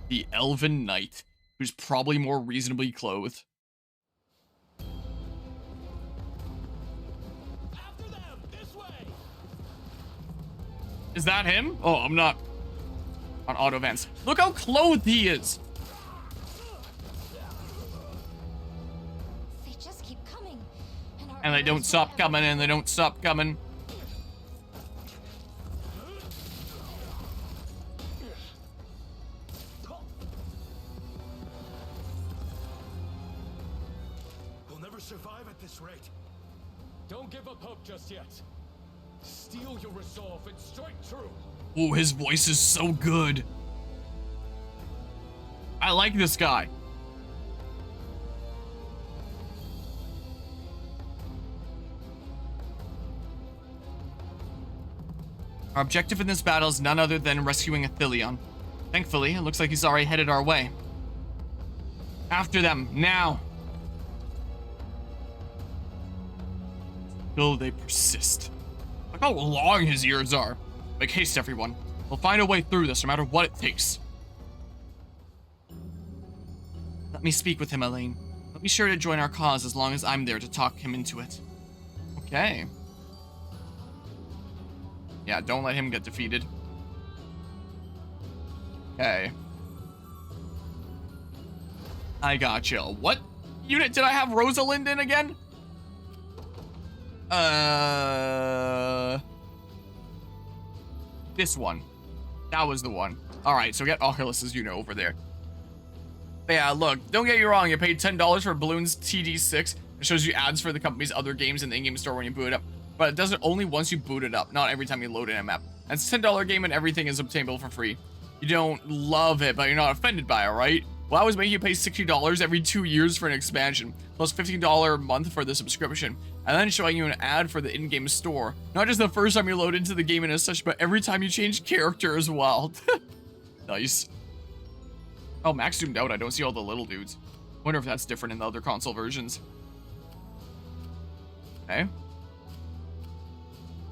the Elven Knight, who's probably more reasonably clothed. After them, this way. Is that him? Oh, I'm not on auto events. Look how clothed he is. They just keep coming. And they don't stop coming, and they don't stop coming. We'll never survive at this rate. Don't give up hope just yet. Steel your resolve and strike true. Oh, his voice is so good. I like this guy. Our objective in this battle is none other than rescuing Athelion. Thankfully, it looks like he's already headed our way. After them, now. Still, they persist. Look how long his ears are. Make haste, everyone. We'll find a way through this, no matter what it takes. Let me speak with him, Elaine. He'll be sure to join our cause as long as I'm there to talk him into it. Okay. Yeah, don't let him get defeated. Okay. I gotcha. What unit did I have Rosalind in again? This one. That was the one. Alright, so get Oculus's unit over there. But yeah, look, don't get you wrong, you paid $10 for Balloons TD6. It shows you ads for the company's other games in the in-game store when you boot it up. But it does it only once you boot it up, not every time you load in a map. And it's a $10 game and everything is obtainable for free. You don't love it, but you're not offended by it, right? Well, I was making you pay $60 every 2 years for an expansion, plus $15 a month for the subscription, and then showing you an ad for the in-game store. Not just the first time you load into the game and as such, but every time you change character as well. Nice. Oh, max zoomed out, I don't see all the little dudes. Wonder if that's different in the other console versions. Okay.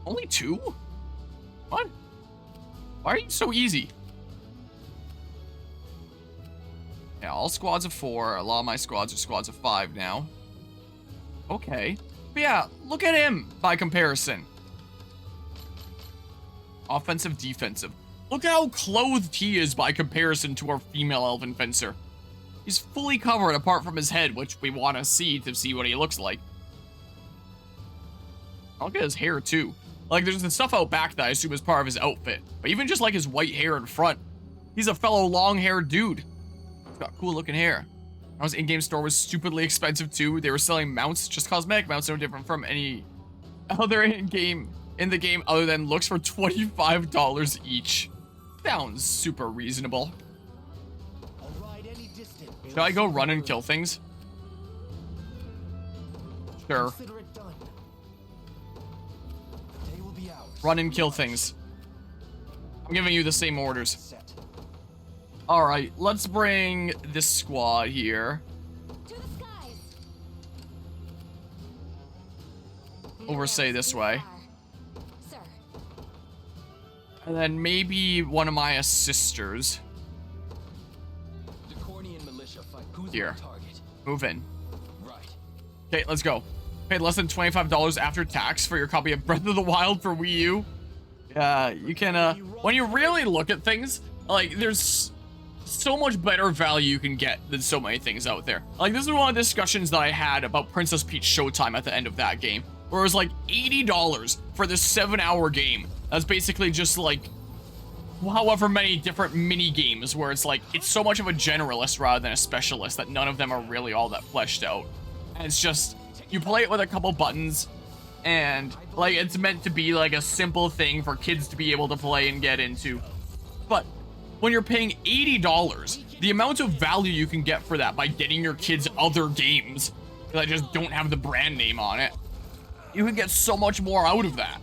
Only 2? What? Why are you so easy? Yeah, all squads of 4. A lot of my squads are squads of 5 now. Okay. But yeah, look at him by comparison. Offensive, defensive. Look at how clothed he is by comparison to our female elven fencer. He's fully covered apart from his head, which we want to see what he looks like. Look at his hair too. Like, there's the stuff out back that I assume is part of his outfit. But even just like his white hair in front, he's a fellow long-haired dude. He's got cool looking hair. His in-game store was stupidly expensive too. They were selling mounts, just cosmetic mounts, no different from any other in the game other than looks for $25 each. Sounds super reasonable. Should I go run and kill things? Sure. Run and kill things. I'm giving you the same orders. Alright, let's bring this squad here. Over, say, this way. And then maybe one of my assisters. Here. Move in. Okay, let's go. Paid less than $25 after tax for your copy of Breath of the Wild for Wii U. Yeah, you can, when you really look at things, like, there's so much better value you can get than so many things out there. Like, this is one of the discussions that I had about Princess Peach Showtime at the end of that game, where it was like $80 for this 7-hour game. That's basically just like however many different mini games where it's like, it's so much of a generalist rather than a specialist that none of them are really all that fleshed out. And it's just, you play it with a couple buttons and like, it's meant to be like a simple thing for kids to be able to play and get into. But when you're paying $80, the amount of value you can get for that by getting your kids other games that just don't have the brand name on it, you can get so much more out of that.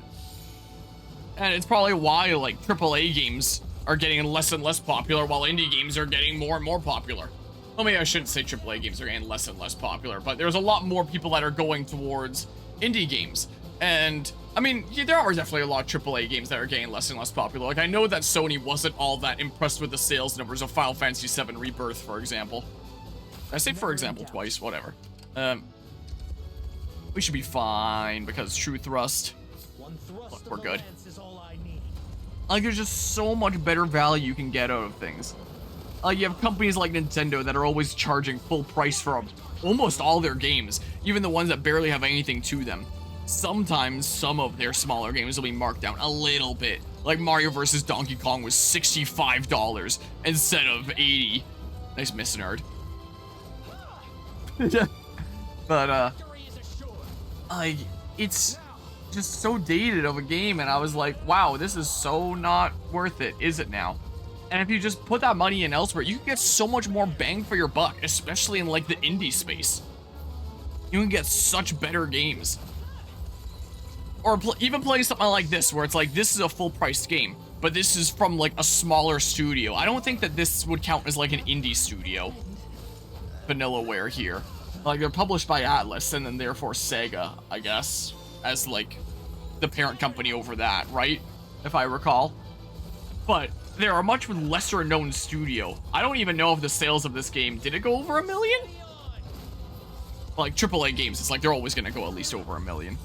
And it's probably why like AAA games are getting less and less popular while indie games are getting more and more popular. Well, maybe I shouldn't say AAA games are getting less and less popular, but there's a lot more people that are going towards indie games. And I mean, yeah, there are definitely a lot of AAA games that are getting less and less popular. Like, I know that Sony wasn't all that impressed with the sales numbers of Final Fantasy VII Rebirth, for example. Did I say for example twice? Whatever. We should be fine because True Thrust. Look, we're good. Like, there's just so much better value you can get out of things. Like, you have companies like Nintendo that are always charging full price for almost all their games, even the ones that barely have anything to them. Sometimes some of their smaller games will be marked down a little bit. Like Mario vs. Donkey Kong was $65 instead of $80. Nice miss, nerd. But, like, it's just so dated of a game, and I was like, wow, this is so not worth it, is it now? And if you just put that money in elsewhere, you can get so much more bang for your buck, especially in, like, the indie space. You can get such better games. Or even playing something like this, where it's like, this is a full-priced game, but this is from, like, a smaller studio. I don't think that this would count as, like, an indie studio. Vanillaware here. Like, they're published by Atlus, and then therefore Sega, I guess, as, like, the parent company over that, right? If I recall. But they're a much lesser-known studio. I don't even know if the sales of this game, did it go over 1 million? Like, AAA games, it's like they're always gonna go at least over 1 million.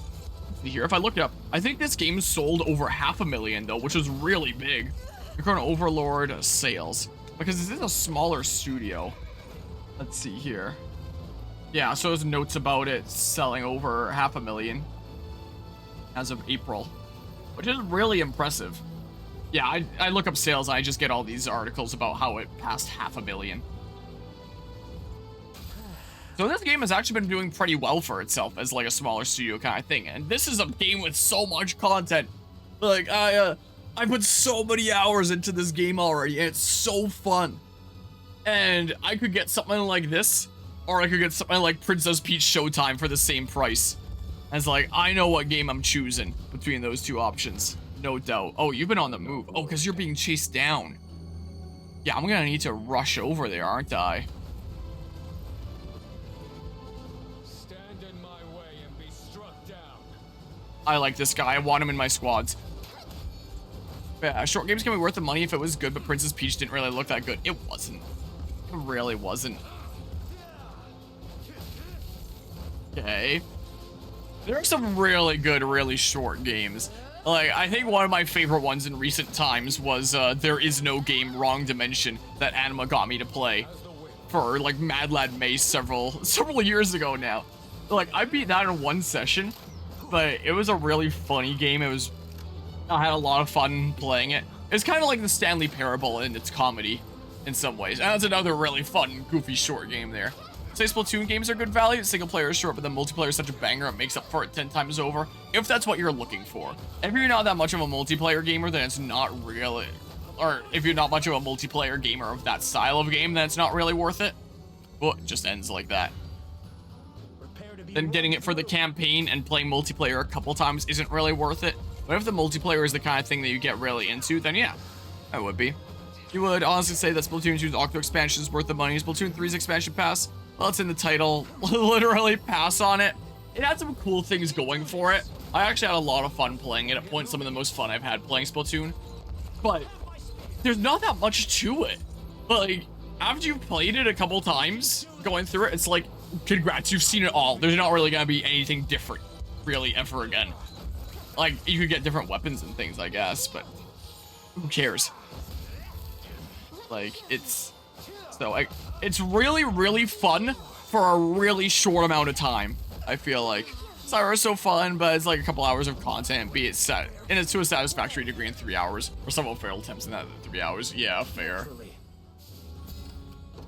Here, if I look it up, I think this game sold over 500,000 though, which is really big. You're going to Overlord sales because this is a smaller studio. Let's see here. Yeah, so there's notes about it selling over 500,000 as of April, which is really impressive. Yeah, I look up sales and I just get all these articles about how it passed 500,000. So this game has actually been doing pretty well for itself as like a smaller studio kind of thing. And this is a game with so much content. Like, I put so many hours into this game already, and it's so fun. And I could get something like this, or I could get something like Princess Peach Showtime for the same price. And it's like, I know what game I'm choosing between those two options. No doubt. Oh, you've been on the move. Oh, because you're being chased down. Yeah, I'm gonna need to rush over there, aren't I? I like this guy. I want him in my squads. Yeah, short games can be worth the money if it was good, but Princess Peach didn't really look that good. It wasn't. It really wasn't. Okay. There are some really good, really short games. Like, I think one of my favorite ones in recent times was There Is No Game, Wrong Dimension that Anima got me to play for, like, Mad Lad Maze several years ago now. Like, I beat that in one session. But it was a really funny game. I had a lot of fun playing it. It's kind of like the Stanley Parable in its comedy in some ways. And that's another really fun, goofy short game there. Say Splatoon games are good value. Single player is short, but the multiplayer is such a banger it makes up for it 10 times over. If that's what you're looking for. If you're not that much of a multiplayer gamer, then it's not really... Or if you're not much of a multiplayer gamer of that style of game, then it's not really worth it. Well, it just ends like that. Then getting it for the campaign and playing multiplayer a couple times isn't really worth it. But if the multiplayer is the kind of thing that you get really into, then yeah, that would be. You would honestly say that Splatoon 2's Octo expansion is worth the money. Splatoon 3's expansion pass, well, it's in the title. Literally pass on it. It had some cool things going for it. I actually had a lot of fun playing it. At points, some of the most fun I've had playing Splatoon. But there's not that much to it. Like, after you've played it a couple times, going through it, it's like, congrats, you've seen it all. There's not really gonna be anything different, really, ever again. Like, you could get different weapons and things, I guess, but who cares? Like, it's really, really fun for a really short amount of time, I feel like. Cyber's so fun, but it's like a couple hours of content, be it set, and it's to a satisfactory degree in 3 hours, or several failed attempts in that 3 hours. Yeah, fair.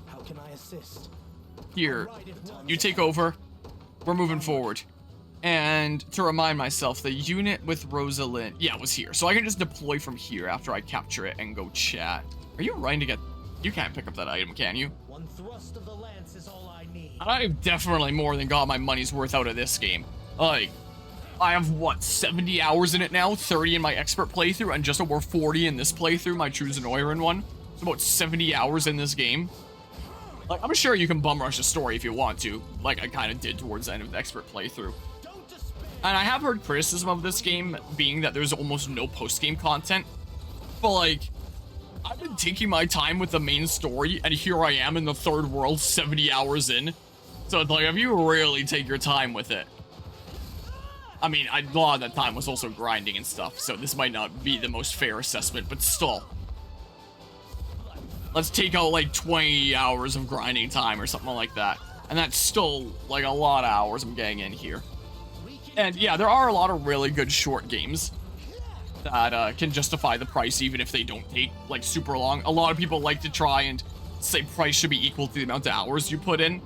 How can I assist? Here, you take over. We're moving forward. And to remind myself, the unit with Rosalind, yeah, was here. So I can just deploy from here after I capture it and go chat. Are you running to get... You can't pick up that item, can you? One thrust of the lance is all I need. I've definitely more than got my money's worth out of this game. Like, I have, what, 70 hours in it now? 30 in my expert playthrough, and just over 40 in this playthrough, my true Zenoiran one. It's about 70 hours in this game. Like, I'm sure you can bum rush a story if you want to, like I kind of did towards the end of the expert playthrough. Don't despair. And I have heard criticism of this game being that there's almost no post-game content. But, like, I've been taking my time with the main story, and here I am in the third world 70 hours in. So it's like, if you really take your time with it. I mean, a lot of that time was also grinding and stuff, so this might not be the most fair assessment, but still. Let's take out, like, 20 hours of grinding time or something like that. And that's still, like, a lot of hours I'm getting in here. And, yeah, there are a lot of really good short games that can justify the price, even if they don't take, like, super long. A lot of people like to try and say price should be equal to the amount of hours you put in.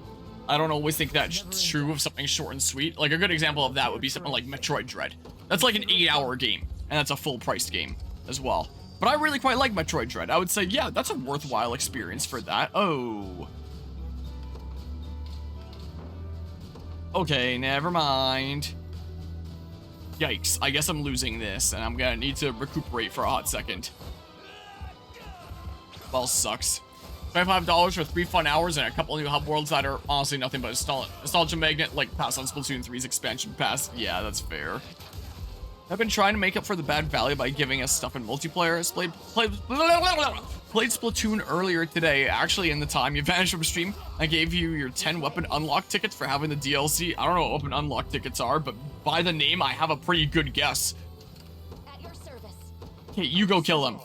I don't always think that's true of something short and sweet. Like, a good example of that would be something like Metroid Dread. That's like an 8-hour game, and that's a full-priced game as well. But I really quite like Metroid Dread. I would say, yeah, that's a worthwhile experience for that. Oh. Okay, never mind. Yikes, I guess I'm losing this, and I'm gonna need to recuperate for a hot second. Well, sucks. $25 for 3 fun hours and a couple new hub worlds that are honestly nothing but a nostalgia magnet, like pass on Splatoon 3's expansion pass. Yeah, that's fair. I've been trying to make up for the bad value by giving us stuff in multiplayer. Played Splatoon earlier today. Actually, in the time you vanished from stream, I gave you your 10 weapon unlock tickets for having the DLC. I don't know what weapon unlock tickets are, but by the name, I have a pretty good guess. At your service. Okay, you go kill him.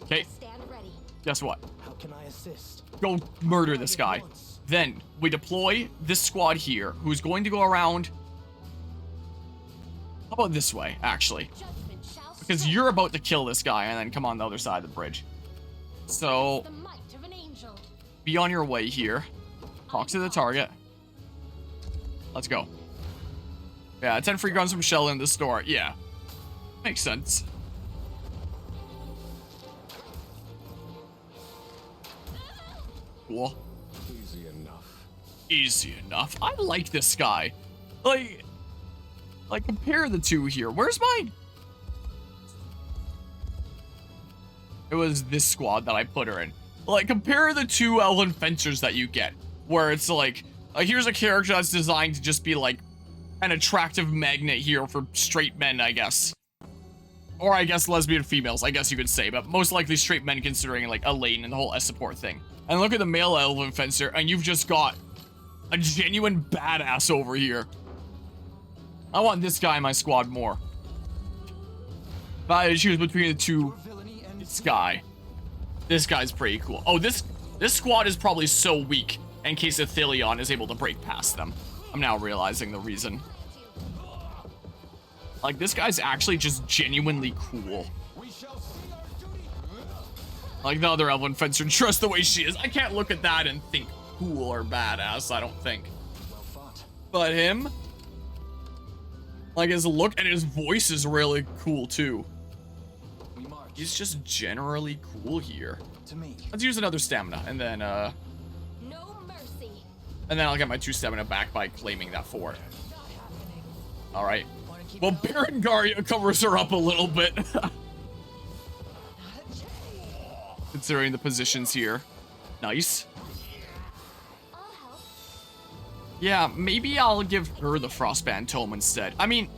Okay, Stand ready. guess what? How can I assist? Go murder this guy. Then we deploy this squad here, who's going to go around. How about this way, actually? Judgment shall Because stand. you're about to kill this guy and then come on the other side of the bridge. So, The might of an angel. be on your way here. Talk to the target. Let's go. Yeah, 10 free guns from Shell in the store. Yeah. Makes sense. Cool. Easy enough. Easy enough. I like this guy. Like compare the two here. Where's mine? It was this squad that I put her in. Like, compare the two Elven fencers that you get. Where it's like, here's a character that's designed to just be like an attractive magnet here for straight men, I guess. Or I guess lesbian females, I guess you could say. But most likely straight men, considering like Elaine and the whole S support thing. And look at the male Elven fencer, and you've just got a genuine badass over here. I want this guy in my squad more. If I had to choose between the two, this guy. This guy's pretty cool. Oh, this squad is probably so weak in case Athelion is able to break past them. I'm now realizing the reason. Like, this guy's actually just genuinely cool. We shall see our duty. Like the other Elven fencer, just the way she is. I can't look at that and think cool or badass, I don't think. Well fought. But him, like his look and his voice is really cool too. We march. He's just generally cool here. To me. Let's use another stamina and then No mercy. I'll get my 2 stamina back by claiming that fort. Not happening. All right. Want to keep Well, it up? Berengaria covers her up a little bit. Considering the positions here. Nice. I'll help. Yeah, maybe I'll give her the Frostband Tome instead. I mean,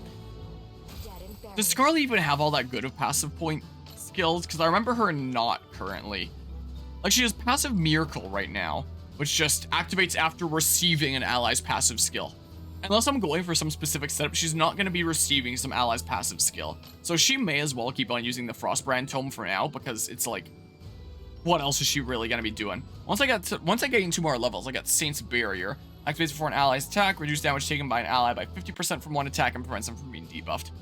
Dead and buried. does Scarlet even have all that good of passive point skills? Because I remember her not currently. Like, she has passive Miracle right now, which just activates after receiving an ally's passive skill. Unless I'm going for some specific setup, she's not going to be receiving some ally's passive skill. So she may as well keep on using the Frostbrand Tome for now, because it's like, what else is she really going to be doing? Once I get in 2 more levels, I got Saint's Barrier. Activates before an ally's attack, reduce damage taken by an ally by 50% from one attack, and prevents them from being debuffed.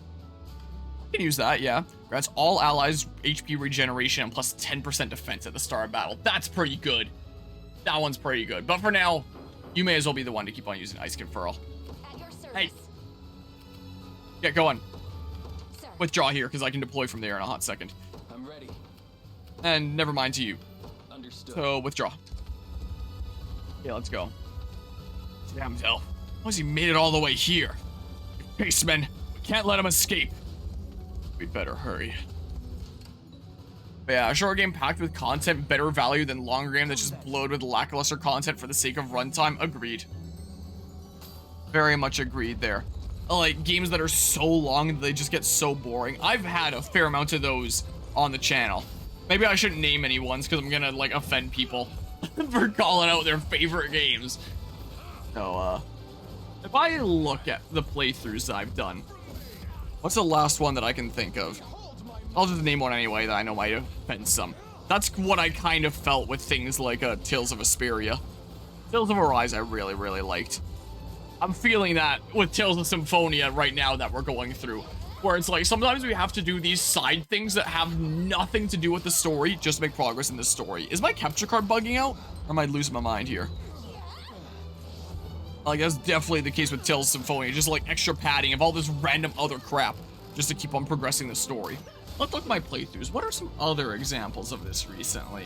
I can use that, yeah. Grants all allies HP regeneration and plus 10% defense at the start of battle. That's pretty good. That one's pretty good. But for now, you may as well be the one to keep on using Ice Conferral. At your service. Hey. Get going. Sir. Withdraw here, because I can deploy from there in a hot second. I'm ready. And never mind to you. Understood. So, withdraw. Okay, let's go. Damn hell. How has he made it all the way here? Pacemen, we can't let him escape. We'd better hurry. But yeah, a short game packed with content, better value than longer game that's just bloated with lackluster content for the sake of runtime. Agreed. Very much agreed there. Like, games that are so long that they just get so boring. I've had a fair amount of those on the channel. Maybe I shouldn't name any ones because I'm gonna, like, offend people for calling out their favorite games. So, if I look at the playthroughs that I've done, what's the last one that I can think of? I'll just name one anyway that I know might offend some. That's what I kind of felt with things like Tales of Vesperia. Tales of Arise I really, really liked. I'm feeling that with Tales of Symphonia right now that we're going through. Where it's like, sometimes we have to do these side things that have nothing to do with the story just to make progress in the story. Is my capture card bugging out? Or am I losing my mind here? Like, that's definitely the case with Tales of Symphonia. Just like extra padding of all this random other crap just to keep on progressing the story. Let's look at my playthroughs. What are some other examples of this recently?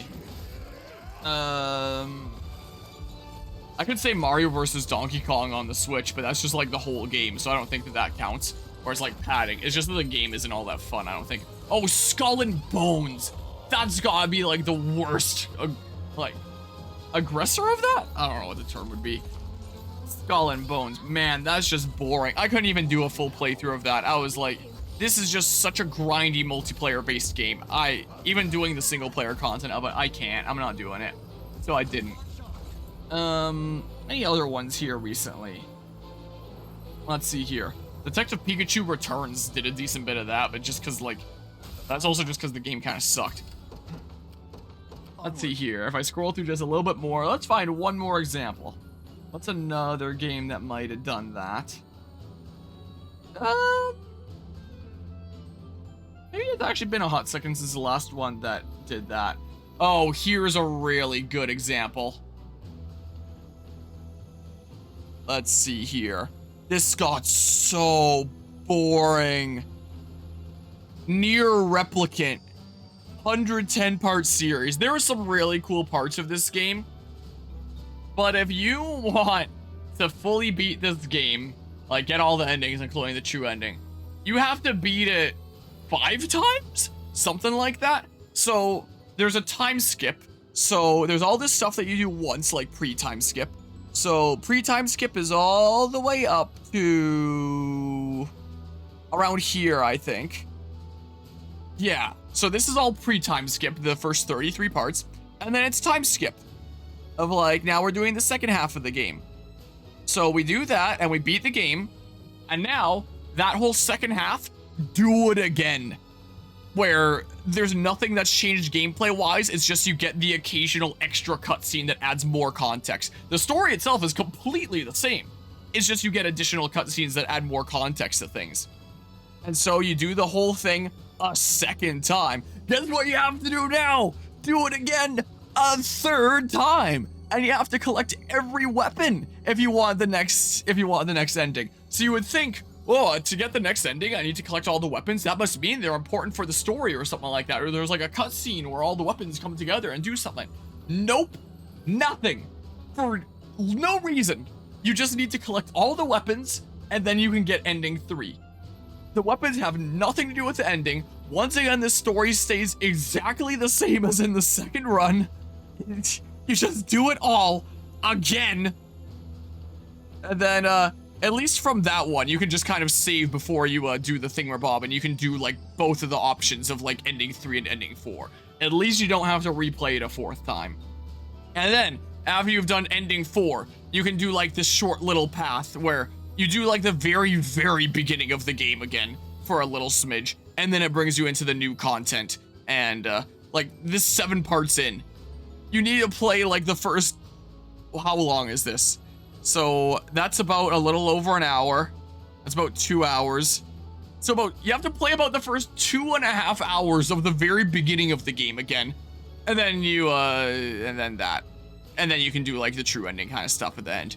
I could say Mario vs. Donkey Kong on the Switch, but that's just like the whole game, so I don't think that that counts. Or it's like padding. It's just that the game isn't all that fun, I don't think. Oh, Skull and Bones! That's gotta be like the worst, like, aggressor of that? I don't know what the term would be. Skull and Bones. Man, that's just boring. I couldn't even do a full playthrough of that. I was like, this is just such a grindy multiplayer-based game. Even doing the single-player content of it, I can't. I'm not doing it. So I didn't. Any other ones here recently? Let's see here. Detective Pikachu Returns did a decent bit of that, but just because, like, that's also just because the game kind of sucked. Let's see here. If I scroll through just a little bit more, let's find one more example. What's another game that might have done that? Maybe it's actually been a hot second since the last one that did that. Oh, here's a really good example. Let's see here. This got so boring. Nier Replicant. 110-part series. There were some really cool parts of this game. But if you want to fully beat this game, like get all the endings, including the true ending, you have to beat it 5 times? Something like that. So there's a time skip. So there's all this stuff that you do once, like pre-time skip. So pre-time skip is all the way up to around here, I think. Yeah, so this is all pre-time skip, the first 33 parts. And then it's time skip of like, now we're doing the second half of the game. So we do that and we beat the game. And now that whole second half, do it again. Where there's nothing that's changed gameplay-wise, it's just you get the occasional extra cutscene that adds more context. The story itself is completely the same. It's just you get additional cutscenes that add more context to things. And so you do the whole thing a second time. Guess what you have to do now? Do it again a third time. And you have to collect every weapon if you want the next ending. So you would think, oh, to get the next ending, I need to collect all the weapons. That must mean they're important for the story or something like that. Or there's like a cutscene where all the weapons come together and do something. Nope. Nothing. For no reason. You just need to collect all the weapons and then you can get ending 3. The weapons have nothing to do with the ending. Once again, the story stays exactly the same as in the second run. You just do it all again. And then, at least from that one, you can just kind of save before you do the thingamabob, and you can do like both of the options of like ending 3 and ending 4. At least you don't have to replay it a 4th time. And then after you've done ending 4, you can do like this short little path where you do like the very, very beginning of the game again for a little smidge, and then it brings you into the new content. And like this 7 parts in, you need to play like the first, how long is this? So that's about a little over an hour. That's about 2 hours. So you have to play about the first 2.5 hours of the very beginning of the game again. And then and then you can do like the true ending kind of stuff at the end.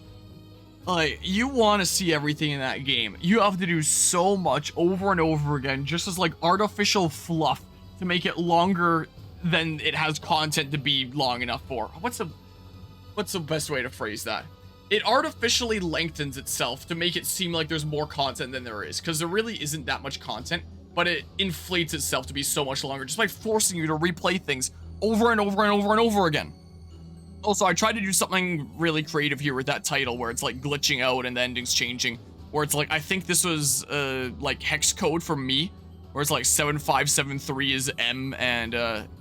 Like, you want to see everything in that game. You have to do so much over and over again, just as like artificial fluff to make it longer than it has content to be long enough for. What's the best way to phrase that? It artificially lengthens itself to make it seem like there's more content than there is, because there really isn't that much content, but it inflates itself to be so much longer just by forcing you to replay things over and over and over and over again. Also, I tried to do something really creative here with that title where it's like glitching out and the ending's changing. Where it's like, I think this was like hex code for me, where it's like 7573 is M and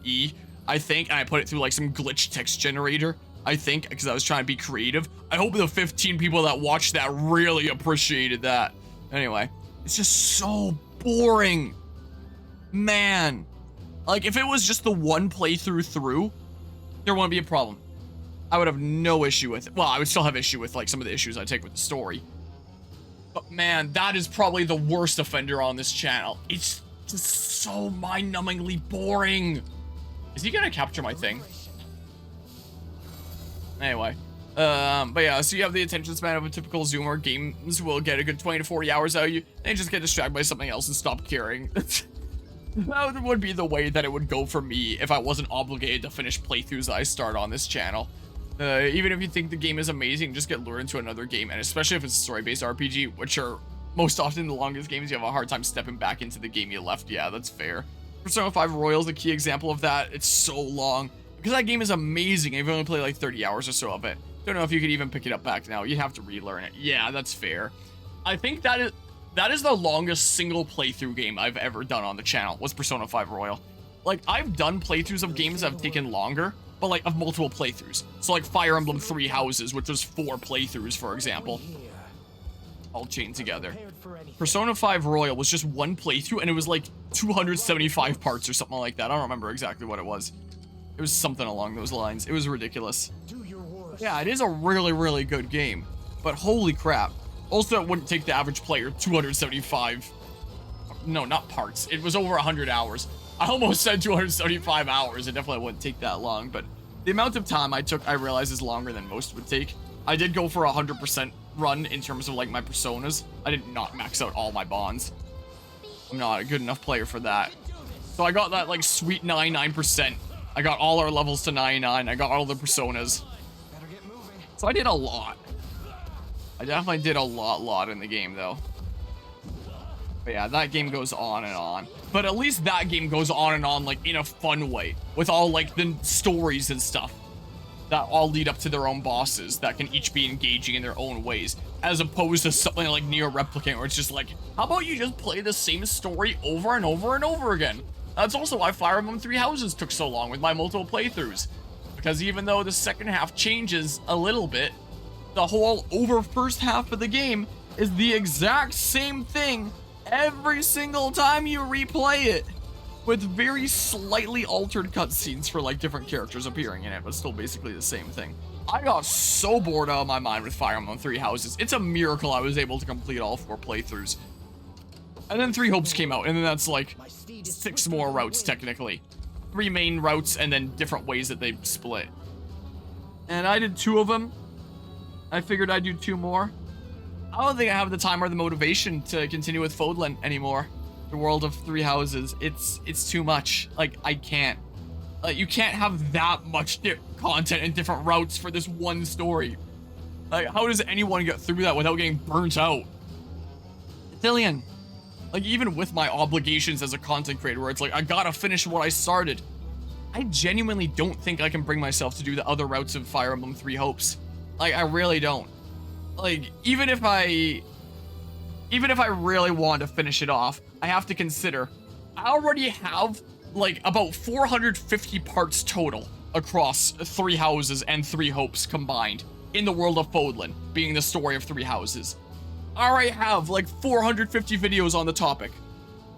E, I think. And I put it through like some glitch text generator, I think, because I was trying to be creative. I hope the 15 people that watched that really appreciated that. Anyway, it's just so boring. Man. Like, if it was just the one playthrough through, there wouldn't be a problem. I would have no issue with it. Well, I would still have issue with like some of the issues I take with the story. But man, that is probably the worst offender on this channel. It's just so mind-numbingly boring. Is he gonna capture my thing? Anyway. But yeah, so you have the attention span of a typical Zoomer. Games will get a good 20 to 40 hours out of you, and just get distracted by something else and stop caring. That would be the way that it would go for me if I wasn't obligated to finish playthroughs that I start on this channel. Even if you think the game is amazing, just get lured into another game, and especially if it's a story-based RPG, which are most often the longest games, you have a hard time stepping back into the game you left. Yeah, that's fair. Persona 5 Royal is a key example of that. It's so long. Because that game is amazing, I've only played like 30 hours or so of it. Don't know if you could even pick it up back now. You'd have to relearn it. Yeah, that's fair. I think that is the longest single playthrough game I've ever done on the channel, was Persona 5 Royal. Like, I've done playthroughs of games that have taken longer, but like of multiple playthroughs. So like Fire Emblem 3 Houses, which was 4 playthroughs, for example, all chained together. Persona 5 Royal was just 1 playthrough, and it was like 275 parts or something like that. I don't remember exactly what it was. It was something along those lines. It was ridiculous. Yeah, it is a really, really good game, but holy crap. Also, it wouldn't take the average player 275, no, not parts. It was over 100 hours. I almost said 275 hours. It definitely wouldn't take that long, but the amount of time I took, I realize, is longer than most would take. I did go for a 100% run in terms of like my personas. I did not max out all my bonds. I'm not a good enough player for that. So I got that like sweet 99%. I got all our levels to 99. I got all the personas. So I did a lot. I definitely did a lot in the game though. But yeah, that game goes on and on. But at least that game goes on and on, like, in a fun way. With all, like, the stories and stuff. That all lead up to their own bosses. That can each be engaging in their own ways. As opposed to something like Nier Replicant, where it's just like, how about you just play the same story over and over and over again? That's also why Fire Emblem 3 Houses took so long with my multiple playthroughs. Because even though the second half changes a little bit, the whole over first half of the game is the exact same thing every single time you replay it, with very slightly altered cutscenes for like different characters appearing in it, but still basically the same thing. I got so bored out of my mind with Fire Emblem 3 Houses. It's a miracle I was able to complete all 4 playthroughs. And then 3 Hopes came out, and then that's like 6 more routes technically. 3 main routes and then different ways that they split. And I did 2 of them. I figured I'd do 2 more. I don't think I have the time or the motivation to continue with Fodlan anymore. The World of 3 Houses. It's too much. Like, I can't. Like, you can't have that much content and different routes for this one story. Like, how does anyone get through that without getting burnt out? Dillian. Like, even with my obligations as a content creator, where it's like, I gotta finish what I started, I genuinely don't think I can bring myself to do the other routes of Fire Emblem 3 Hopes. Like, I really don't. Like, even if I really want to finish it off, I have to consider, I already have, like, about 450 parts total across 3 Houses and 3 Hopes combined in the world of Fodlan, being the story of 3 Houses. I already have, like, 450 videos on the topic.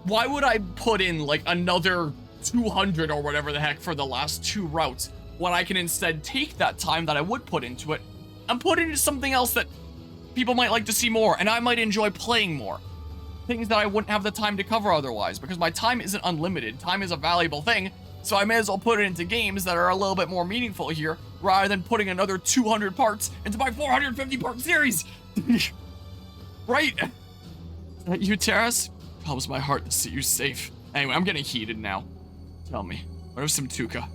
Why would I put in, like, another 200 or whatever the heck for the last 2 routes, when I can instead take that time that I would put into it and put it into something else that people might like to see more, and I might enjoy playing more. Things that I wouldn't have the time to cover otherwise, because my time isn't unlimited. Time is a valuable thing, so I may as well put it into games that are a little bit more meaningful here, rather than putting another 200 parts into my 450 part series. Right? Is that you, Terrace? Helps my heart to see you safe. Anyway, I'm getting heated now. Tell me, where's Samtuka?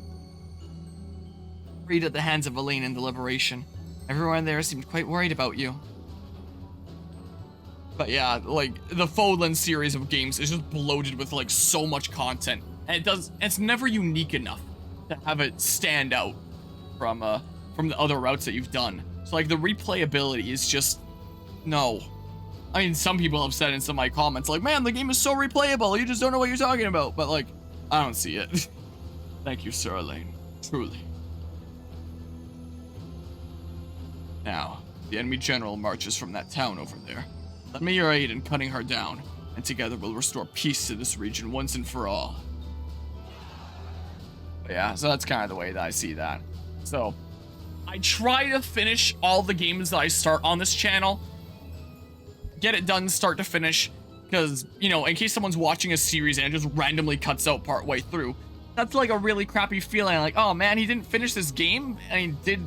Freed at the hands of Elaine in the Liberation. Everyone there seemed quite worried about you. But yeah, like, the Fodlan series of games is just bloated with, like, so much content. And it's never unique enough to have it stand out from from the other routes that you've done. So like the replayability is just no. I mean, some people have said in some of my comments like, man, the game is so replayable, you just don't know what you're talking about. But like, I don't see it. Thank you, Sir Elaine. Truly. Now, the enemy general marches from that town over there. Lend me your aid in cutting her down, and together we'll restore peace to this region once and for all. But yeah, so that's kind of the way that I see that. So, I try to finish all the games that I start on this channel. Get it done start to finish, because, you know, in case someone's watching a series and it just randomly cuts out part way through, that's like a really crappy feeling. Like, oh man, he didn't finish this game, and he did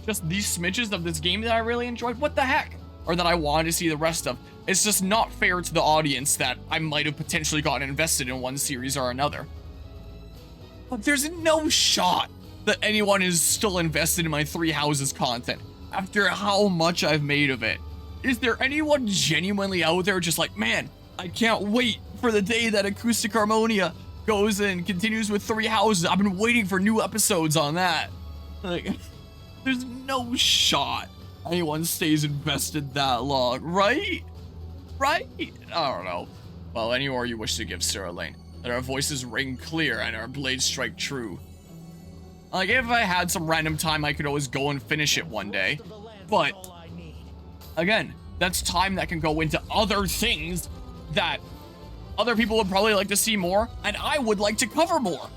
just these smidges of this game that I really enjoyed. What the heck? Or that I wanted to see the rest of. It's just not fair to the audience that I might have potentially gotten invested in one series or another. But there's no shot that anyone is still invested in my Three Houses content after how much I've made of it. Is there anyone genuinely out there just like, man, I can't wait for the day that Acoustic Harmonia goes and continues with Three Houses. I've been waiting for new episodes on that. Like, there's no shot anyone stays invested that long, right? Right? I don't know. Well, any order you wish to give, Sir Elaine. Let our voices ring clear and our blades strike true. Like, if I had some random time, I could always go and finish it one day. But again, that's time that can go into other things that other people would probably like to see more, and I would like to cover more.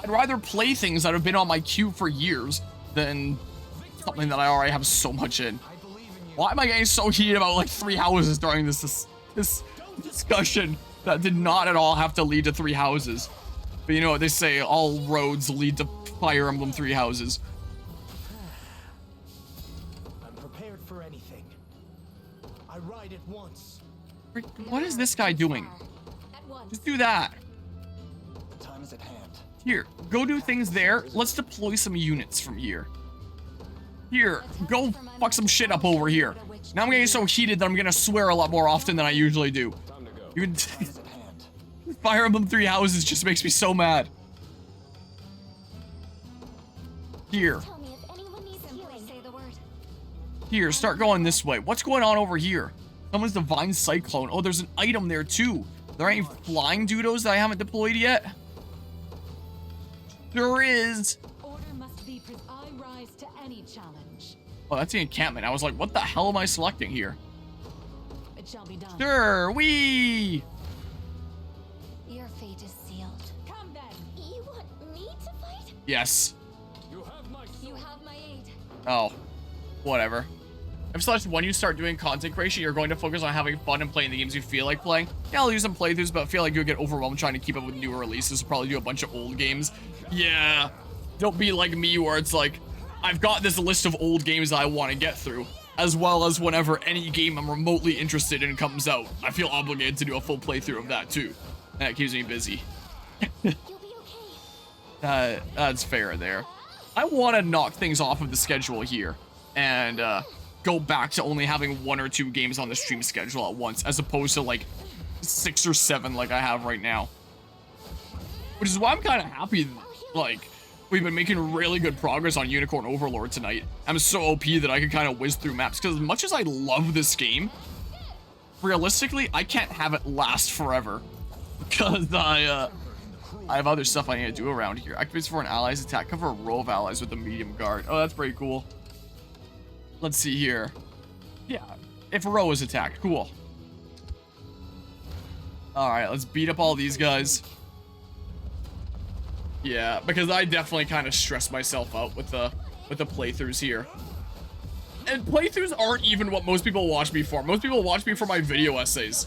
I'd rather play things that have been on my queue for years than something that I already have so much in. Why am I getting so heated about like Three Houses during this discussion that did not at all have to lead to Three Houses? But you know what they say, all roads lead to Fire Emblem Three Houses. For anything. I ride it once. What is this guy doing? Just do that. The time is at hand. Here, go do things there. Let's deploy some units from here. Here, go fuck some shit up over here. Now I'm getting so heated that I'm gonna swear a lot more often than I usually do. Even Fire Emblem Three Houses just makes me so mad. Here. Here, start going this way. What's going on over here? Someone's Divine Cyclone. Oh, there's an item there too. There ain't flying doodles that I haven't deployed yet. There is. Order must be I rise to any challenge. Oh, that's the encampment. I was like, what the hell am I selecting here? It shall be done. Sure, wee. Your fate is sealed. Come then. You want me to fight? Yes. You have my aid. Oh, whatever. If when you start doing content creation, you're going to focus on having fun and playing the games you feel like playing. Yeah, I'll use some playthroughs, but I feel like you'll get overwhelmed trying to keep up with newer releases. Probably do a bunch of old games. Yeah, don't be like me where it's like, I've got this list of old games that I want to get through, as well as whenever any game I'm remotely interested in comes out. I feel obligated to do a full playthrough of that too. That keeps me busy. You'll be okay. That's fair there. I want to knock things off of the schedule here and go back to only having 1 or 2 games on the stream schedule at once, as opposed to like 6 or 7 like I have right now. Which is why I'm kind of happy, like, we've been making really good progress on Unicorn Overlord tonight. I'm so OP that I can kind of whiz through maps, because as much as I love this game, realistically, I can't have it last forever. Because I have other stuff I need to do around here. Activates for an ally's attack. Cover a row of allies with a medium guard. Oh, that's pretty cool. Let's see here. Yeah, if a row is attacked. Cool. Alright, let's beat up all these guys. Yeah, because I definitely kind of stress myself out with the playthroughs here. And playthroughs aren't even what most people watch me for. Most people watch me for my video essays.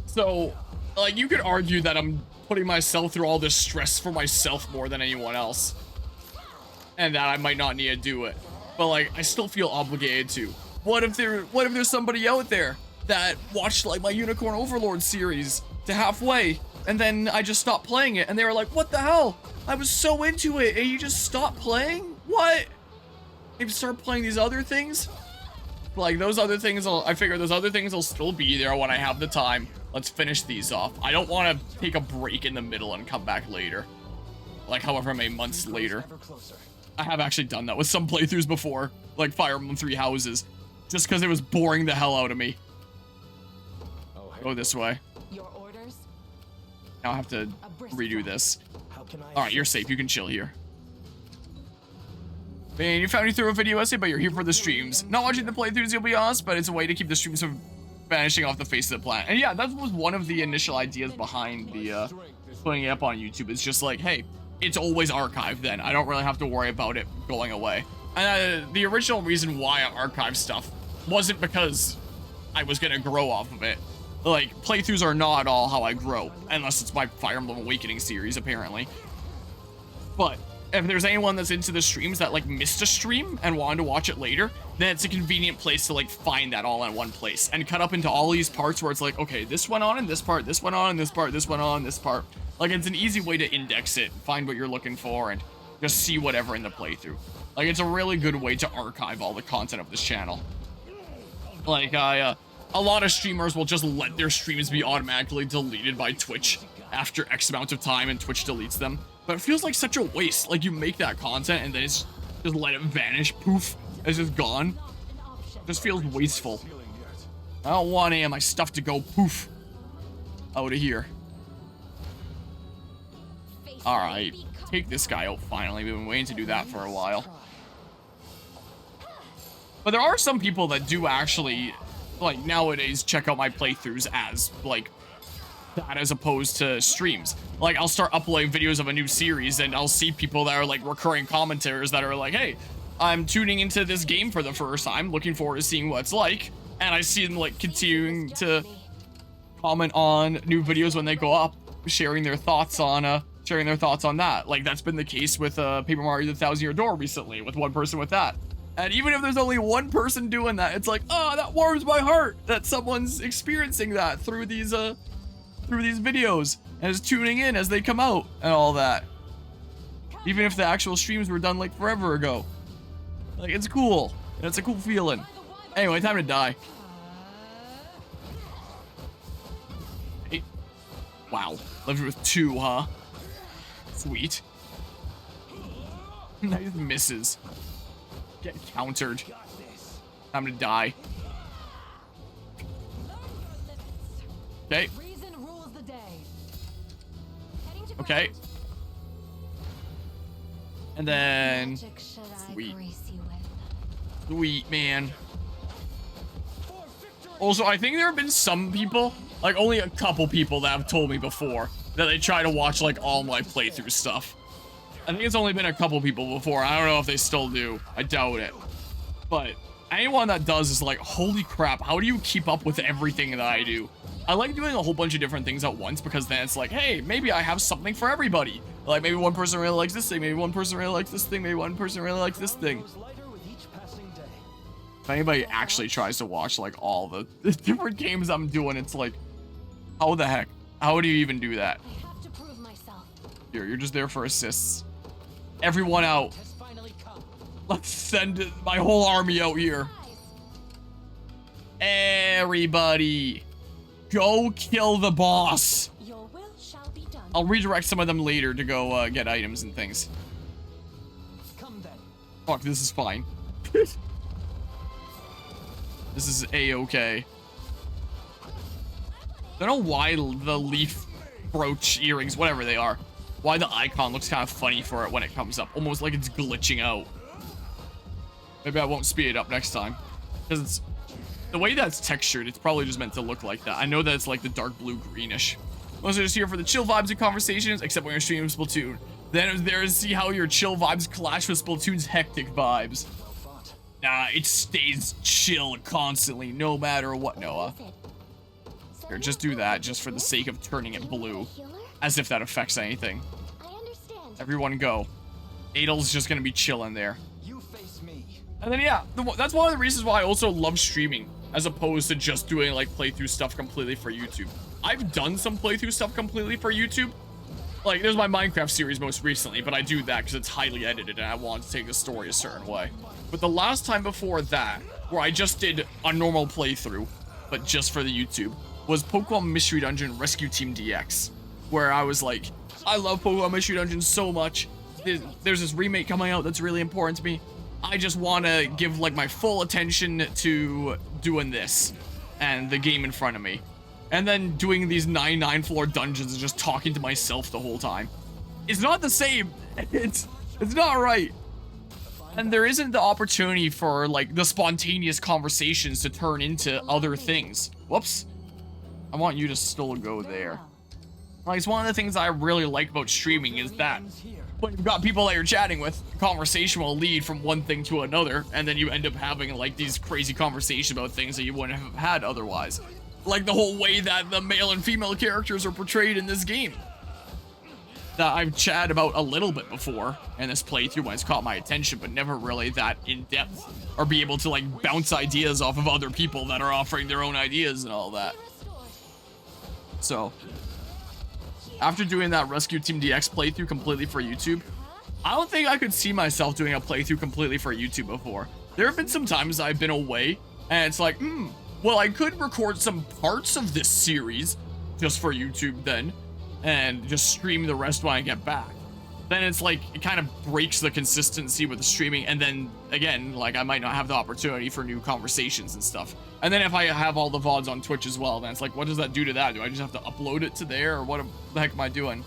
So, like, you could argue that I'm putting myself through all this stress for myself more than anyone else. And that I might not need to do it. But like, I still feel obligated to. What if there's somebody out there that watched like my Unicorn Overlord series to halfway, and then I just stopped playing it, and they were like, what the hell? I was so into it, and you just stopped playing? What? Maybe start playing these other things? Like, those other things, I figure those other things will still be there when I have the time. Let's finish these off. I don't want to take a break in the middle and come back later. like however many months Grows later. ever closer. I have actually done that with some playthroughs before, like Fire Emblem Three Houses, just because it was boring the hell out of me. Oh, hey. Go this way. Your orders? Now I have to redo this. How can I? All right, you're safe. You can chill here. Man, you found me through a video essay, but you're here for the streams. Not watching the playthroughs, you'll be honest, but it's a way to keep the streams from vanishing off the face of the planet. And yeah, that was one of the initial ideas behind the putting it up on YouTube. It's just like, hey, it's always archived then. I don't really have to worry about it going away. And the original reason why I archived stuff wasn't because I was gonna grow off of it. Like, playthroughs are not at all how I grow, unless it's my Fire Emblem Awakening series, apparently. But if there's anyone that's into the streams that like missed a stream and wanted to watch it later, then it's a convenient place to like find that all in one place and cut up into all these parts where it's like, okay, this went on in this part, this went on in this part, this went on in this part. Like, it's an easy way to index it, find what you're looking for, and just see whatever in the playthrough. Like, it's a really good way to archive all the content of this channel. Like, a lot of streamers will just let their streams be automatically deleted by Twitch after X amount of time, and Twitch deletes them. But it feels like such a waste. Like, you make that content and then it's just let it vanish. Poof. It's just gone. It just feels wasteful. I don't want any of my stuff to go poof out of here. Alright. Take this guy out finally. We've been waiting to do that for a while. But there are some people that do actually, like, nowadays check out my playthroughs as, like, that as opposed to streams. Like, I'll start uploading videos of a new series and I'll see people that are like recurring commenters that are like, hey, I'm tuning into this game for the first time, looking forward to seeing what it's like. And I see them like continuing to comment on new videos when they go up, sharing their thoughts on that. Like, that's been the case with Paper Mario the Thousand Year Door recently, with one person with that. And even if there's only one person doing that, it's like, oh, that warms my heart that someone's experiencing that through these videos and is tuning in as they come out and all that. Even if the actual streams were done like forever ago. Like, it's cool. And it's a cool feeling. Anyway, time to die. Hey. Wow. Left with 2, huh? Sweet. Nice misses. Get countered. Time to die. Okay. Okay. And then... Sweet, man. Also, I think there have been some people, like only a couple people that have told me before, that they try to watch like all my playthrough stuff. I think it's only been a couple people before. I don't know if they still do. I doubt it. But anyone that does is like, holy crap, how do you keep up with everything that I do? I like doing a whole bunch of different things at once because then it's like, hey, maybe I have something for everybody. Like, maybe one person really likes this thing, maybe one person really likes this thing, maybe one person really likes this thing. If anybody actually tries to watch like all the different games I'm doing, it's like, how the heck? How do you even do that? I have to prove myself. You're just there for assists. Everyone out. Let's send my whole army out here. Everybody. Go kill the boss. Your will shall be done. I'll redirect some of them later to go get items and things. Come then. Fuck, this is fine. This is a-okay. I don't know why the leaf brooch earrings, whatever they are, why the icon looks kind of funny for it when it comes up. Almost like it's glitching out. Maybe I won't speed it up next time. Because it's... The way that's textured, it's probably just meant to look like that. I know that it's like the dark blue greenish. Most are just here for the chill vibes and conversations, except when you're streaming Splatoon. Then there to see how your chill vibes clash with Splatoon's hectic vibes. Nah, it stays chill constantly, no matter what, Noah. Here, just do that, just for the sake of turning it blue. As if that affects anything. Everyone go. Adel's just gonna be chilling there. And then, yeah, that's one of the reasons why I also love streaming, as opposed to just doing, like, playthrough stuff completely for YouTube. I've done some playthrough stuff completely for YouTube. Like, there's my Minecraft series most recently, but I do that because it's highly edited and I want to take the story a certain way. But the last time before that, where I just did a normal playthrough, but just for the YouTube, was Pokemon Mystery Dungeon Rescue Team DX. where I was like, I love Pokemon Mystery Dungeon so much. There's this remake coming out that's really important to me. I just want to give like my full attention to doing this and the game in front of me. And then doing these 99 floor dungeons and just talking to myself the whole time. It's not the same. It's not right. And there isn't the opportunity for like the spontaneous conversations to turn into other things. Whoops. I want you to still go there. Like, it's one of the things I really like about streaming is that when you've got people that you're chatting with, the conversation will lead from one thing to another, and then you end up having like these crazy conversations about things that you wouldn't have had otherwise. Like the whole way that the male and female characters are portrayed in this game. That I've chatted about a little bit before in this playthrough when it's caught my attention, but never really that in depth, or be able to like bounce ideas off of other people that are offering their own ideas and all that. So, after doing that Rescue Team DX playthrough completely for YouTube, I don't think I could see myself doing a playthrough completely for YouTube before. There have been some times I've been away, and it's like, well, I could record some parts of this series just for YouTube then, and just stream the rest when I get back. Then it's like, it kind of breaks the consistency with the streaming, and then, again, like, I might not have the opportunity for new conversations and stuff. And then if I have all the VODs on Twitch as well, then it's like, what does that do to that? Do I just have to upload it to there, or what the heck am I doing?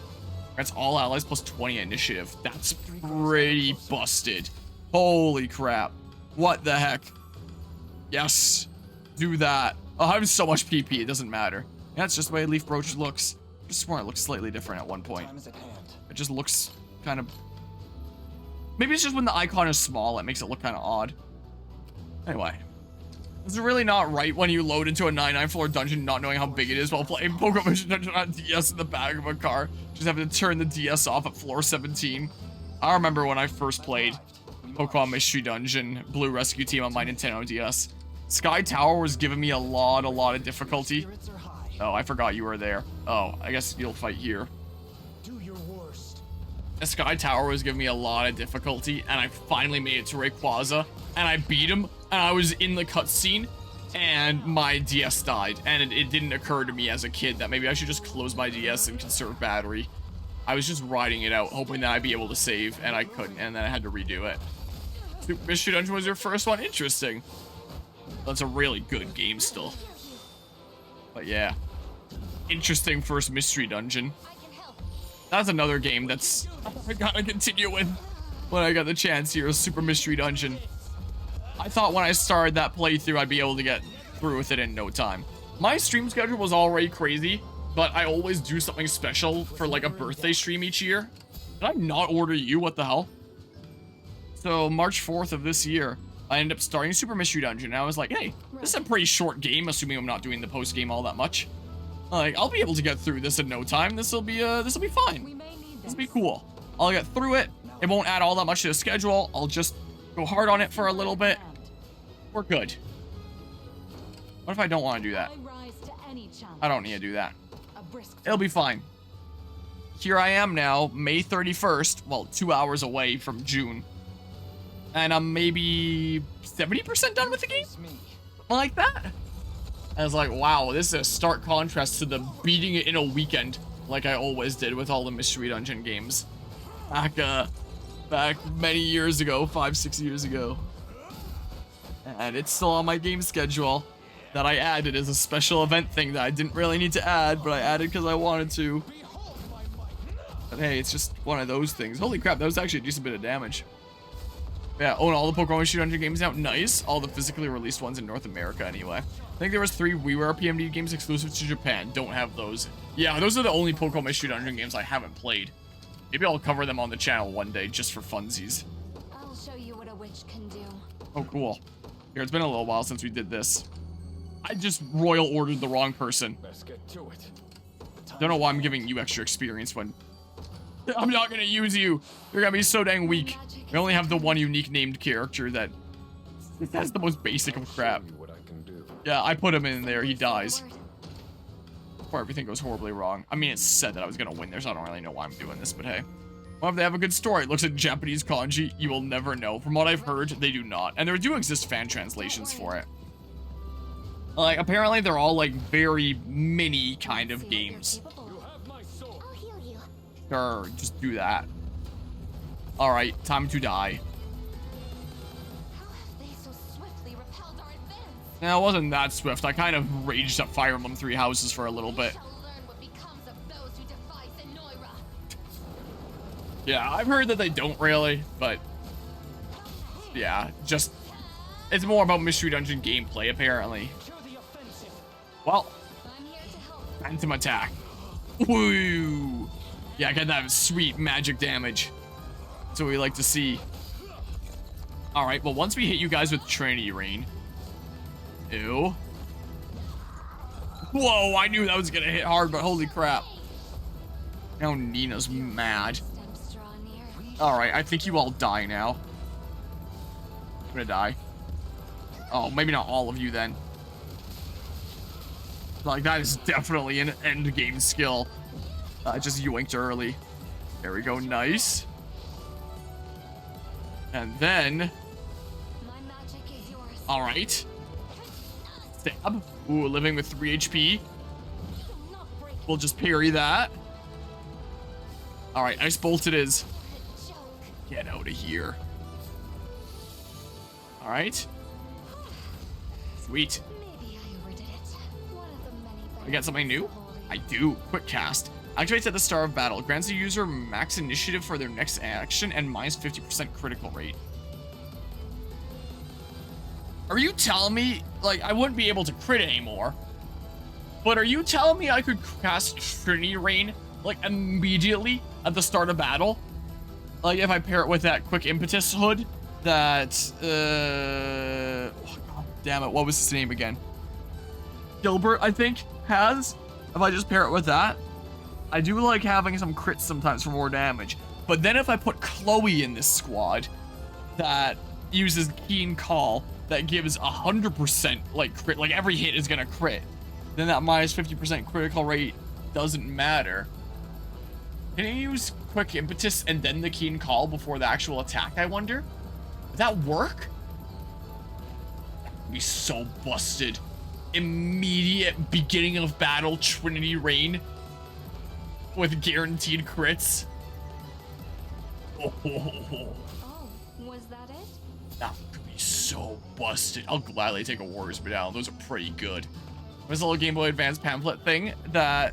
That's all allies plus 20 initiative. That's pretty busted. Holy crap. What the heck? Yes. Do that. Oh, I have so much PP, it doesn't matter. That's just the way Leaf Brooch looks. I just swore it looks slightly different at one point. It just looks kind of... Maybe it's just when the icon is small, it makes it look kind of odd. Anyway. Is it really not right when you load into a 99 floor dungeon not knowing how big it is while playing Pokemon Mystery Dungeon on DS in the back of a car? Just having to turn the DS off at floor 17. I remember when I first played Pokemon Mystery Dungeon Blue Rescue Team on my Nintendo DS. Sky Tower was giving me a lot of difficulty. Oh, I forgot you were there. Oh, I guess you'll fight here. Do your worst. The Sky Tower was giving me a lot of difficulty, and I finally made it to Rayquaza, and I beat him, and I was in the cutscene, and my DS died, and it didn't occur to me as a kid that maybe I should just close my DS and conserve battery. I was just riding it out, hoping that I'd be able to save, and I couldn't, and then I had to redo it. Super Mystery Dungeon was your first one? Interesting. That's a really good game still. But yeah. Interesting first Mystery Dungeon. That's another game that's I gotta continue with when I got the chance here, Super Mystery Dungeon. I thought when I started that playthrough I'd be able to get through with it in no time. My stream schedule was already crazy, but I always do something special for like a birthday stream each year. Did I not order you? What the hell? So March 4th of this year, I ended up starting Super Mystery Dungeon, and I was like, hey, this is a pretty short game, assuming I'm not doing the post game all that much. Like, I'll be able to get through this in no time. This'll be fine. This'll be cool. I'll get through it. It won't add all that much to the schedule. I'll just go hard on it for a little bit. We're good. What if I don't want to do that? I don't need to do that. It'll be fine. Here I am now, May 31st, well, 2 hours away from June. And I'm maybe 70% done with the game? Like that. I was like, wow, this is a stark contrast to the beating it in a weekend, like I always did with all the Mystery Dungeon games. Back many years ago, 5-6 years ago. And it's still on my game schedule that I added as a special event thing that I didn't really need to add, but I added because I wanted to. But hey, it's just one of those things. Holy crap, that was actually a decent bit of damage. Yeah, own all the Pokemon Mystery Dungeon games now. Nice. All the physically released ones in North America anyway. I think there was 3 WiiWare PMD games exclusive to Japan. Don't have those. Yeah, those are the only Pokemon Mystery Dungeon games I haven't played. Maybe I'll cover them on the channel one day just for funsies. I'll show you what a witch can do. Oh, cool. Here, it's been a little while since we did this. I just royal ordered the wrong person. Let's get to it. Don't know why I'm giving you extra experience when I'm not gonna use you. You're gonna be so dang weak. We only have the one unique named character that's the most basic of crap. Yeah, I put him in there. He dies. Before everything goes horribly wrong. I mean, it's said that I was gonna win there, so I don't really know why I'm doing this, but hey. Well, if they have a good story, it looks like Japanese kanji, you will never know. From what I've heard, they do not. And there do exist fan translations for it. Like, apparently they're all, like, very mini kind of games. Sure, just do that. Alright, time to die. How have they so swiftly repelled our advance? Now, it wasn't that swift. I kind of raged up Fire Emblem Three Houses for a little We bit. shall learn what becomes of those who defy Zenoiran. Yeah, I've heard that they don't really, but yeah, just it's more about Mystery Dungeon gameplay apparently. To the offensive. Well, I'm here to help. phantom attack. Woo! Yeah, get that sweet magic damage. That's what we like to see. All right, well, once we hit you guys with Trinity Rain. Ew. Whoa, I knew that was gonna hit hard, but holy crap. Now Nina's mad. Stems draw near. All right, I think you all die now. I'm gonna die. Oh, maybe not all of you then. Like, that is definitely an end game skill. Just yoinked early. There we go, nice. And then, My magic is yours. all right. Stab. Ooh, living with 3 HP. You'll not break We'll just parry that. All right, Ice Bolt it is. a joke. Get out of here. All right. Sweet. Maybe I overdid it. One of the many I got something new? I do. Quick cast. Activates at the start of battle. Grants the user max initiative for their next action and minus 50% critical rate. Are you telling me, like, I wouldn't be able to crit anymore? But are you telling me I could cast Trinity Rain, like, immediately at the start of battle? Like, if I pair it with that quick impetus hood that, oh, God damn it, what was his name again? Gilbert, I think, has. If I just pair it with that, I do like having some crits sometimes for more damage. But then if I put Chloe in this squad that uses Keen Call that gives 100% like crit, like every hit is gonna crit, then that minus 50% critical rate doesn't matter. Can you use quick impetus and then the Keen Call before the actual attack, I wonder? Would that work? That'd be so busted. Immediate beginning of battle Trinity Rain with guaranteed crits. Oh, Oh, was that it? that could be so busted. I'll gladly take a Warriors Medallion. Those are pretty good. There's a little Game Boy Advance pamphlet thing that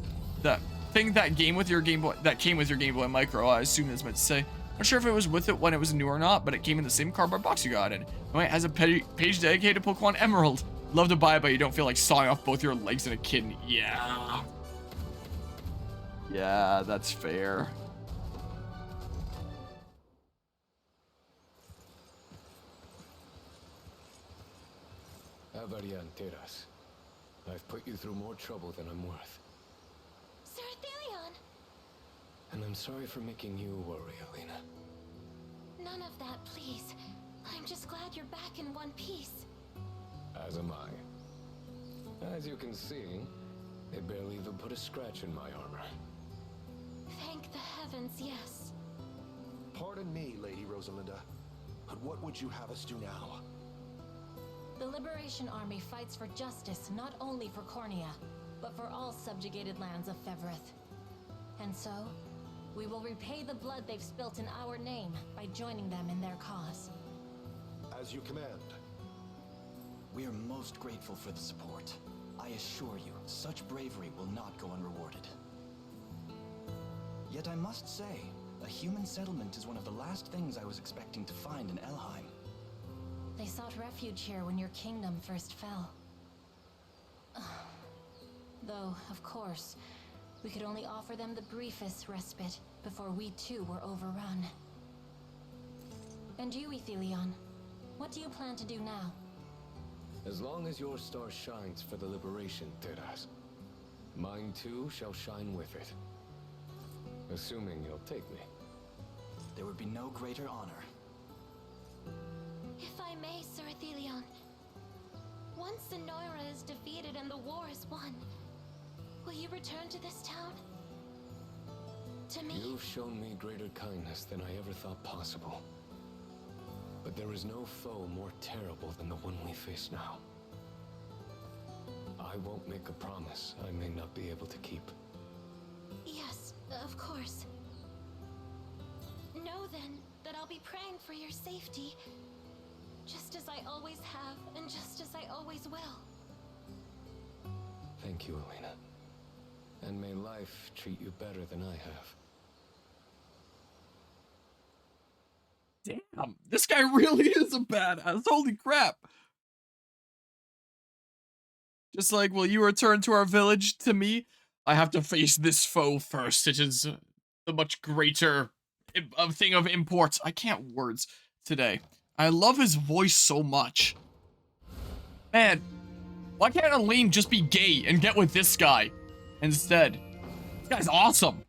came with your Game Boy Micro. I assume that's meant to say. Not sure if it was with it when it was new or not, but it came in the same cardboard box you got in. It has a page dedicated to Pokemon Emerald. Love to buy it, but you don't feel like sawing off both your legs in a kitten. Yeah. Yeah, that's fair. Avarianteras. I've put you through more trouble than I'm worth. Sir Athelion! And I'm sorry for making you worry, Alina. None of that, please. I'm just glad you're back in one piece. As am I. As you can see, they barely even put a scratch in my armor. Thank the heavens, yes. Pardon me, Lady Rosalinda, but what would you have us do now? The Liberation Army fights for justice not only for Cornea, but for all subjugated lands of Fevrith. And so, we will repay the blood they've spilt in our name by joining them in their cause. As you command. We are most grateful for the support. I assure you, such bravery will not go unrewarded. Yet I must say, a human settlement is one of the last things I was expecting to find in Elheim. They sought refuge here when your kingdom first fell. Though, of course, we could only offer them the briefest respite before we too were overrun. And you, Athelion, what do you plan to do now? As long as your star shines for the Liberation, Teras, mine too shall shine with it. Assuming you'll take me. There would be no greater honor. If I may, Sir Athelion. Once Zenoiran is defeated and the war is won, will you return to this town? To me? You've shown me greater kindness than I ever thought possible. But there is no foe more terrible than the one we face now. I won't make a promise I may not be able to keep. Yes, of course. be praying for your safety. Just as I always have, and just as I always will. Thank you, Elena. And may life treat you better than I have. Damn, this guy really is a badass. Holy crap. Just like, will you return to our village to me? I have to face this foe first. It is a much greater thing of import. I can't words today. I love his voice so much. Man, why can't Aline just be gay and get with this guy instead? This guy's awesome.